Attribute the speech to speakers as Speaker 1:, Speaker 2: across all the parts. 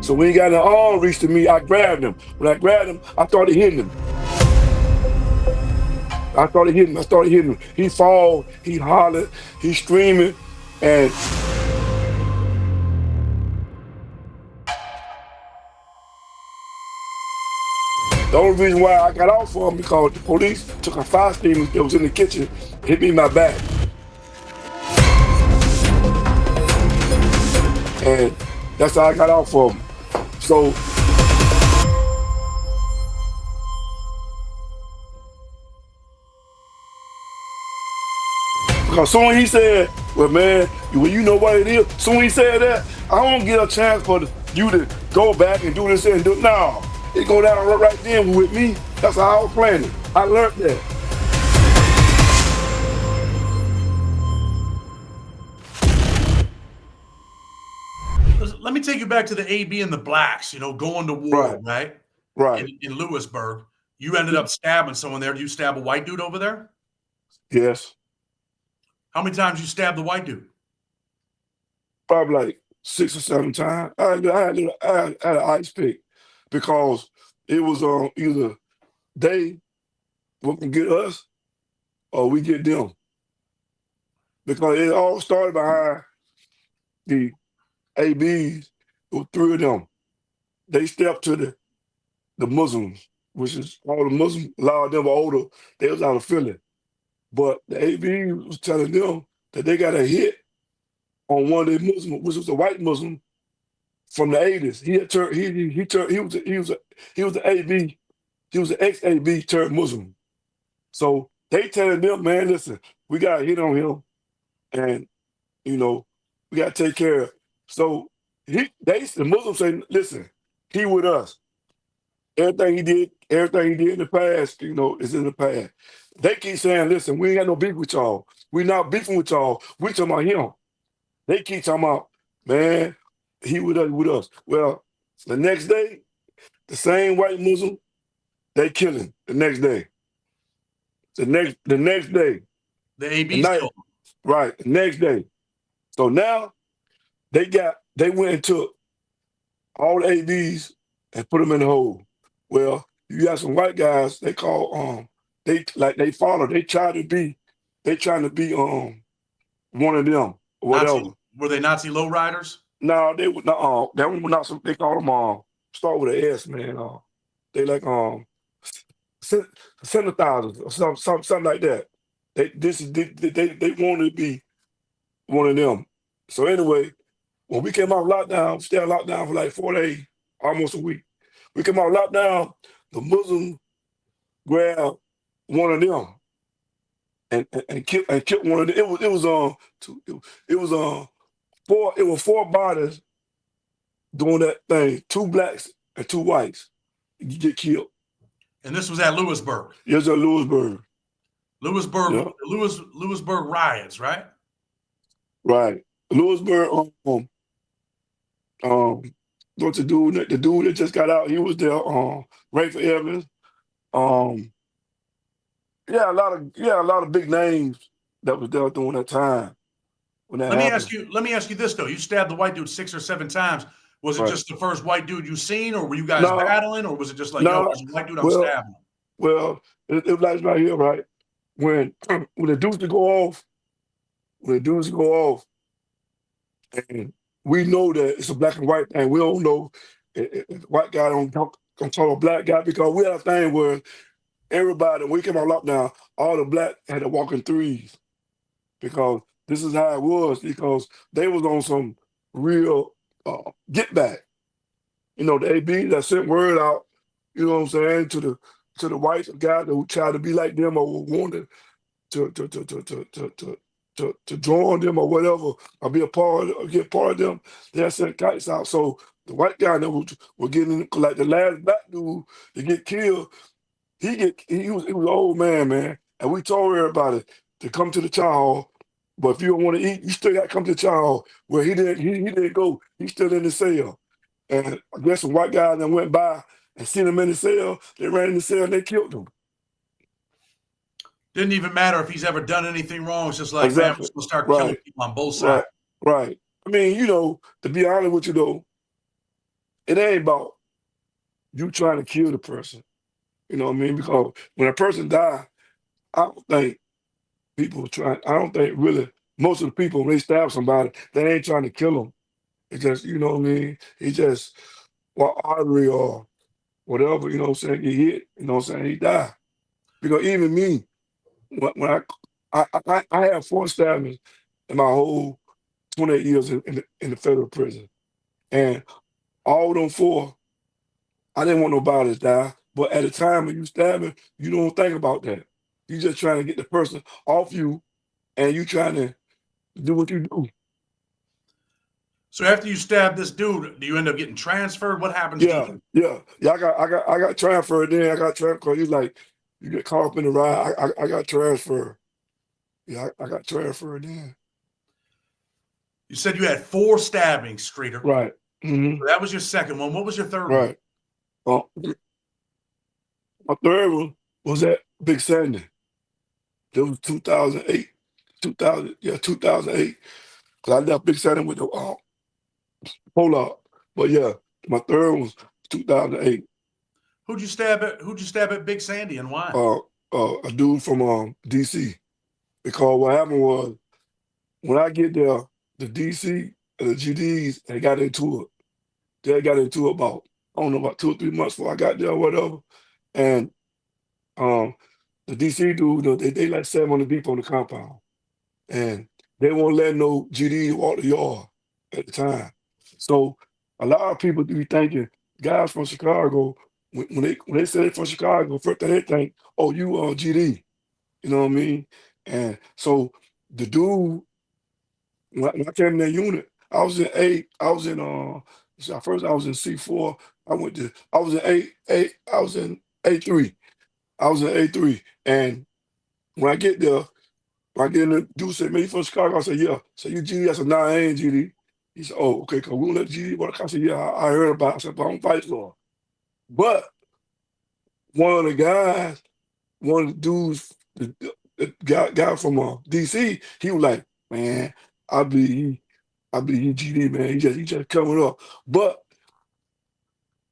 Speaker 1: So when he got an arm reach to me, I grabbed him. When I grabbed him, I started hitting him. I started hitting him. He fall, he hollered, he screaming, and the only reason why I got off for him because the police took a fire extinguisher that was in the kitchen, hit me in my back. And that's how I got off for him. So because soon he said, well, man, well, you know what it is. Soon he said that, I don't get a chance for you to go back and do this and do it. No, it go down right then with me. That's how I was planning. I learned that.
Speaker 2: Let me take you back to the AB and the blacks, going to war, right?
Speaker 1: Right.
Speaker 2: In Lewisburg. You ended up stabbing someone there. Did you stab a white dude over there?
Speaker 1: Yes.
Speaker 2: How many times you stabbed the white dude?
Speaker 1: Probably like 6 or 7 times. I had an ice pick because it was either they were gonna get us or we get them. Because it all started behind the ABs, with 3 of them. They stepped to the Muslims, which is all the Muslims, a lot of them were older, they was out of Philly. But the AB was telling them that they got a hit on one of the Muslims, which was a white Muslim from the 80s. He had turned, he was the AB, he was the ex-AB turned Muslim. So they telling them, man, listen, we got a hit on him, and we got to take care of it. So the Muslims say, listen, he with us. Everything he did in the past, is in the past. They keep saying, listen, we ain't got no beef with y'all. We not beefing with y'all. We talking about him. They keep talking about, man, he with us. Well, the next day, the same white Muslim, they kill him the next day. The next day.
Speaker 2: The AB's killed him.
Speaker 1: Right, the next day. So now they went and took all the ABs and put them in the hole. Well, you got some white guys, they call they follow, they trying to be one of them or whatever.
Speaker 2: Were they Nazi lowriders?
Speaker 1: No, they were not. They were not. They call them start with an S, man. They like synthesizers or something like that. They wanted to be one of them. So anyway, when we came out of lockdown, we stayed on lockdown for like 4 days, almost a week. We came out of lockdown, the Muslim grabbed one of them and killed one of them. It was 4 bodies doing that thing. 2 blacks and 2 whites. You get killed.
Speaker 2: And this was at Lewisburg.
Speaker 1: Yes, at Lewisburg.
Speaker 2: Lewisburg riots, right?
Speaker 1: Right. Lewisburg. What's the dude that just got out? He was there. Rayford Evans. A lot of big names that was there during that time.
Speaker 2: Let me ask you this though. You stabbed the white dude 6 or 7 times. Was it just the first white dude you seen, or were you guys battling, or was it just like, yo, there's a white dude, I'm stabbing?
Speaker 1: Well, it was like right here, right? When the dudes go off, and we know that it's a black and white thing. We don't know if white guy don't control a black guy, because we had a thing where everybody, when we came out lockdown, all the black had to walk in threes, because this is how it was, because they was on some real get back. The AB that sent word out, you know what I'm saying, to the white guy who tried to be like them or wanted to join them or whatever, or get part of them. They had sent kites out. So the white guy that was getting, like the last black dude to get killed, he was an old man, and we told everybody to come to the chow hall. But if you don't want to eat, you still got to come to the chow hall. Where he didn't go. He's still in the cell. And I guess some white guys that went by and seen him in the cell, they ran in the cell and they killed him.
Speaker 2: Didn't even matter if he's ever done anything wrong. It's just like, man, we're supposed to start killing people on both sides.
Speaker 1: Right. I mean, to be honest with you though, it ain't about you trying to kill the person. You know what I mean? Because when a person die, I don't think people try. I don't think really most of the people when they stab somebody, they ain't trying to kill them. It's just you know what I mean. He just what artery or whatever. You know what I'm saying? He hit. You know what I'm saying? He died. Because even me, when I had 4 stabbings in my whole 28 years in the federal prison, and all them 4, I didn't want nobody to die. But at the time when you stabbing, you don't think about that. You just trying to get the person off you, and you trying to do what you do.
Speaker 2: So after you stab this dude, do you end up getting transferred? What happens to
Speaker 1: Yeah,
Speaker 2: you?
Speaker 1: yeah, yeah. I got transferred. Then I got transferred. He's like, you get caught up in the ride. I got transferred. Yeah, I got transferred. Then
Speaker 2: You said you had 4 stabbings, Streeter.
Speaker 1: right.
Speaker 2: So that was your second one. What was your third one?
Speaker 1: Right. Uh, my third one was at Big Sandy. It was 2008. 2008. Because I left Big Sandy with the hold up. But yeah, my third one was 2008.
Speaker 2: Who'd you stab at? Who'd you stab at Big Sandy and why?
Speaker 1: A dude from DC. Because what happened was when I get there, the DC and the GDs they got into it. They got into it about I don't know about 2 or 3 months before I got there or whatever. And um the DC dude, they like 700 deep on the compound. And they won't let no GD walk the yard at the time. So a lot of people be thinking guys from Chicago, when they say they from Chicago, first thing they think, oh, you GD. You know what I mean? And so the dude, when I came in that unit, I was in A, I was in so first I was in C4. I was in I was in A3. I was in A3. And when I get there, when I get in the dude said, man, you from Chicago? I said, yeah. So you GD? I said, nah, I ain't GD. He said, oh, okay, cause we don't let GD work. I said, yeah, I heard about it. I said, but I don't fight for it. But one of the guys, one of the dudes, the guy from DC, he was like, man, I believe he GD, man. He just coming up. But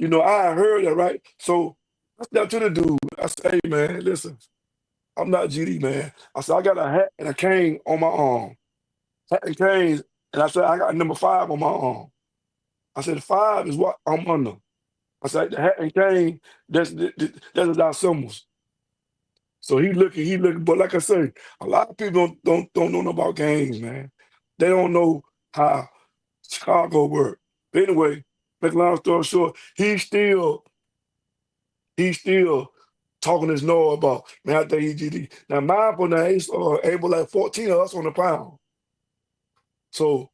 Speaker 1: I heard that, right? So I stepped to the dude. I said, hey man, listen, I'm not GD, man. I said, I got a hat and a cane on my arm. Hat and canes, and I said, I got number 5 on my arm. I said, 5 is what I'm under. I said, the hat and cane, that's our symbols. So he looking, but like I say, a lot of people don't know nothing about gangs, man. They don't know how Chicago work. But anyway, make a long story short, he's still talking his noise about, man, I think he GD. Now mine for now, he's able like 14 of us on the pound. So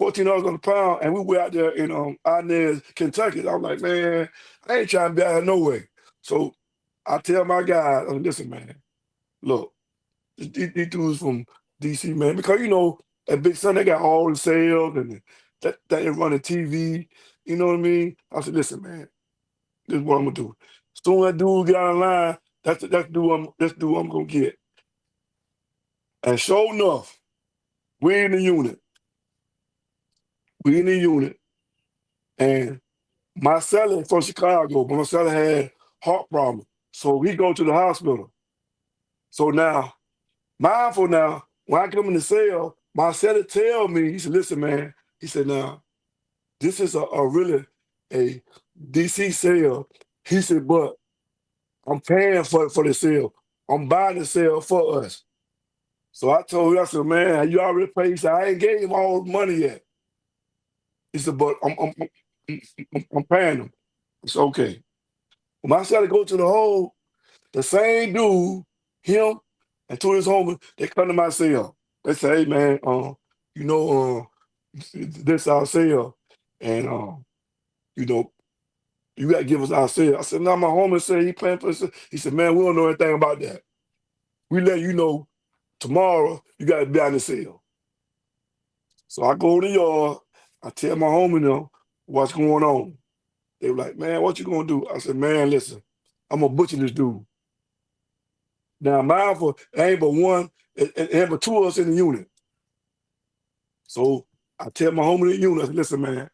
Speaker 1: $14 on the pound, and we were out there in Inez, Kentucky. I'm like, man, I ain't trying to be out here no way. So I tell my guys, listen, man, look, these dudes from DC, man, because at Big Sun they got all the sales and that they run the TV. You know what I mean? I said, listen, man, this is what I'm gonna do. As soon as that dude get out of line, that's the dude I'm gonna get. And sure enough, we in the unit. We in the unit, and my seller from Chicago, but my seller had heart problems. So he go to the hospital. So now, mindful now, when I come in the cell, my seller tell me, he said, listen, man, he said, now, this is a really a DC sale. He said, but I'm paying for the sale. I'm buying the sale for us. So I told him, I said, man, you already paid. He said, I ain't gave him all the money yet. He said, but I'm paying him. It's okay. When I started to go to the hole, the same dude, him, and two of his homies, they come to my cell. They say, hey man, you know, this our cell, and you know, you gotta give us our cell. I said, no, my homie said he paying for this. He said, man, we don't know anything about that. We let you know tomorrow you gotta be on the cell. So I go to the yard, I tell my homie what's going on. They were like, man, what you gonna do? I said, man, listen, I'm gonna butcher this dude. Now, mindful, ain't but one, ain't but 2 of us in the unit. So I tell my homie in the unit, I said, listen, man,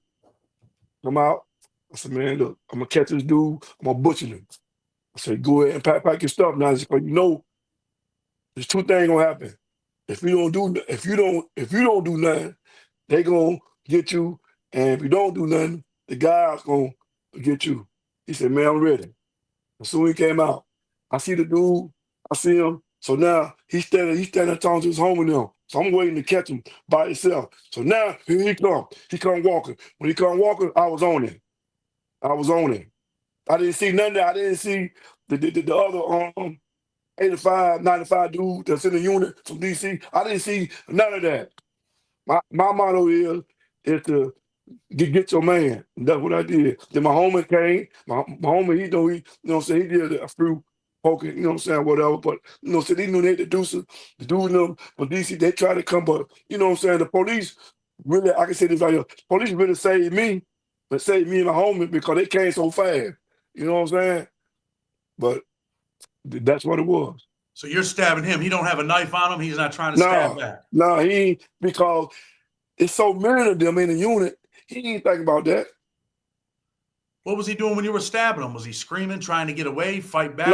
Speaker 1: come out. I said, man, look, I'm gonna catch this dude. I'm gonna butcher him. I said, go ahead and pack your stuff now, because you know there's two things gonna happen. If you don't do nothing, they gonna get you, and if you don't do nothing, the guys gonna get you. He said, man, I'm ready. As soon as he came out, I see the dude, I see him. So now he's standing talking to his homie now. So I'm waiting to catch him by himself. So now here he come. He come walking. When he come walking, I was on him. I was on him. I didn't see none of that. I didn't see the other 85, 95 dude that's in the unit from DC. I didn't see none of that. My motto is to get your man. And that's what I did. Then my homie came. My homie, he know, he, you know what I'm saying, he did a few poking, you know what I'm saying, whatever. But you know, so they knew they had to do some, the dude them from DC, they tried to come, but you know what I'm saying, the police really, I can say this right here, police really saved me, but saved me and my homie because they came so fast. You know what I'm saying? But that's what it was.
Speaker 2: So you're stabbing him. He don't have a knife on him. He's not trying to stab back.
Speaker 1: No, he ain't, because it's so many of them in the unit. He ain't thinking about that.
Speaker 2: What was he doing when you were stabbing him? Was he screaming, trying to get away, fight back?